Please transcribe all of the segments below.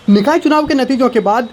निकाय चुनाव के नतीजों के बाद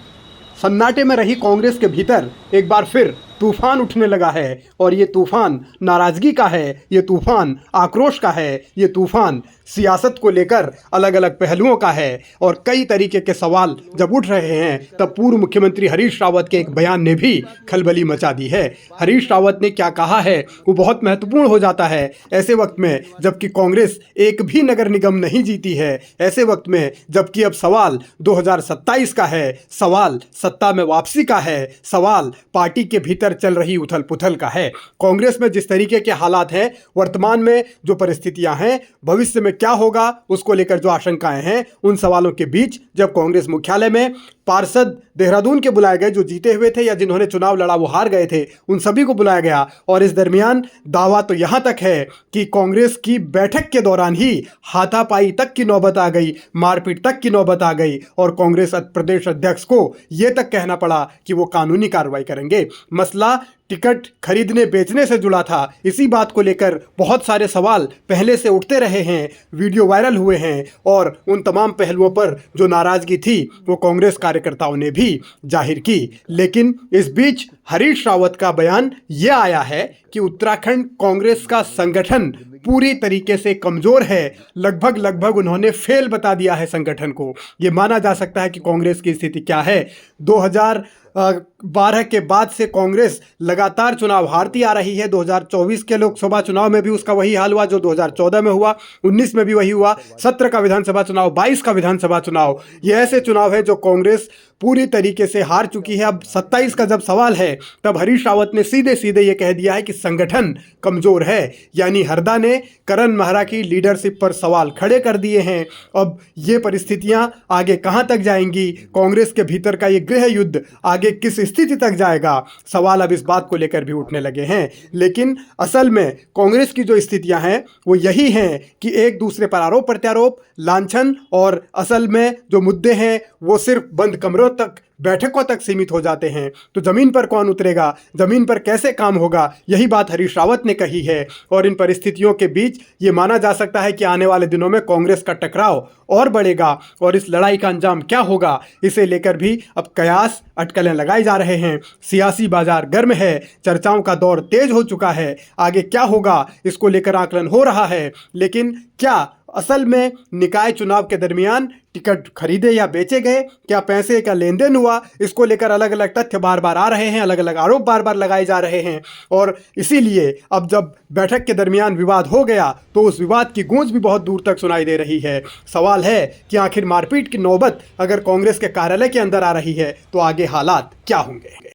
सन्नाटे में रही कांग्रेस के भीतर एक बार फिर तूफान उठने लगा है और ये तूफान नाराजगी का है, ये तूफान आक्रोश का है, ये तूफान सियासत को लेकर अलग अलग पहलुओं का है। और कई तरीके के सवाल जब उठ रहे हैं तब पूर्व मुख्यमंत्री हरीश रावत के एक बयान ने भी खलबली मचा दी है। हरीश रावत ने क्या कहा है वो बहुत महत्वपूर्ण हो जाता है ऐसे वक्त में जबकि कांग्रेस एक भी नगर निगम नहीं जीती है, ऐसे वक्त में जबकि अब सवाल 2027 का है, सवाल सत्ता में वापसी का है, सवाल पार्टी के भीतर चल रही उथल पुथल का है। कांग्रेस में जिस तरीके के हालात हैं, वर्तमान में जो परिस्थितियां हैं, भविष्य में क्या होगा उसको लेकर जो आशंकाएं हैं, उन सवालों के बीच जब कांग्रेस मुख्यालय में पार्षद देहरादून के बुलाए गए, जो जीते हुए थे या जिन्होंने चुनाव लड़ा वो हार गए थे, उन सभी को बुलाया गया। और इस दरमियान दावा तो यहां तक है कि कांग्रेस की बैठक के दौरान ही हाथापाई तक की नौबत आ गई, मारपीट तक की नौबत आ गई और कांग्रेस प्रदेश अध्यक्ष को यह तक कहना पड़ा कि वो कानूनी कार्रवाई करेंगे। मसला टिकट खरीदने बेचने से जुड़ा था। इसी बात को लेकर बहुत सारे सवाल पहले से उठते रहे हैं, वीडियो वायरल हुए हैं और उन तमाम पहलुओं पर जो नाराजगी थी वो कांग्रेस कार्यकर्ताओं ने भी जाहिर की। लेकिन इस बीच हरीश रावत का बयान यह आया है कि उत्तराखंड कांग्रेस का संगठन पूरी तरीके से कमजोर है, लगभग उन्होंने फेल बता दिया है संगठन को। ये माना जा सकता है कि कांग्रेस की स्थिति क्या है। 2012 के बाद से कांग्रेस लगातार चुनाव हारती आ रही है। 2024 के लोकसभा चुनाव में भी उसका वही हाल हुआ जो 2014 में हुआ, 19 में भी वही हुआ, 17 का विधानसभा चुनाव, 22 का विधानसभा चुनाव। ये ऐसे चुनाव है जो कांग्रेस पूरी तरीके से हार चुकी है। अब 27 का जब सवाल है तब हरीश रावत ने सीधे सीधे ये कह दिया है कि संगठन कमजोर है, यानी हरदा ने करण मेहरा की लीडरशिप पर सवाल खड़े कर दिए हैं। अब ये परिस्थितियां आगे कहां तक जाएंगी, कांग्रेस के भीतर का ये गृह युद्ध आगे किस स्थिति तक जाएगा, सवाल अब इस बात को लेकर भी उठने लगे हैं। लेकिन असल में कांग्रेस की जो स्थितियां हैं वो यही हैं कि एक दूसरे पर आरोप प्रत्यारोप, लांछन और असल में जो मुद्दे हैं वो सिर्फ बंद कमरों तक, बैठकों तक सीमित हो जाते हैं। तो जमीन पर कौन उतरेगा, जमीन पर कैसे काम होगा, यही बात हरीश रावत ने कही है। और इन परिस्थितियों के बीच ये माना जा सकता है कि आने वाले दिनों में कांग्रेस का टकराव और बढ़ेगा और इस लड़ाई का अंजाम क्या होगा इसे लेकर भी अब कयास अटकलें लगाई जा रहे हैं। सियासी बाजार गर्म है, चर्चाओं का दौर तेज हो चुका है, आगे क्या होगा इसको लेकर आकलन हो रहा है। लेकिन क्या असल में निकाय चुनाव के दरमियान टिकट खरीदे या बेचे गए, क्या पैसे का लेन देन हुआ, इसको लेकर अलग अलग तथ्य बार बार आ रहे हैं, अलग अलग आरोप बार बार लगाए जा रहे हैं। और इसीलिए अब जब बैठक के दरमियान विवाद हो गया तो उस विवाद की गूंज भी बहुत दूर तक सुनाई दे रही है। सवाल है कि आखिर मारपीट की नौबत अगर कांग्रेस के कार्यालय के अंदर आ रही है तो आगे हालात क्या होंगे।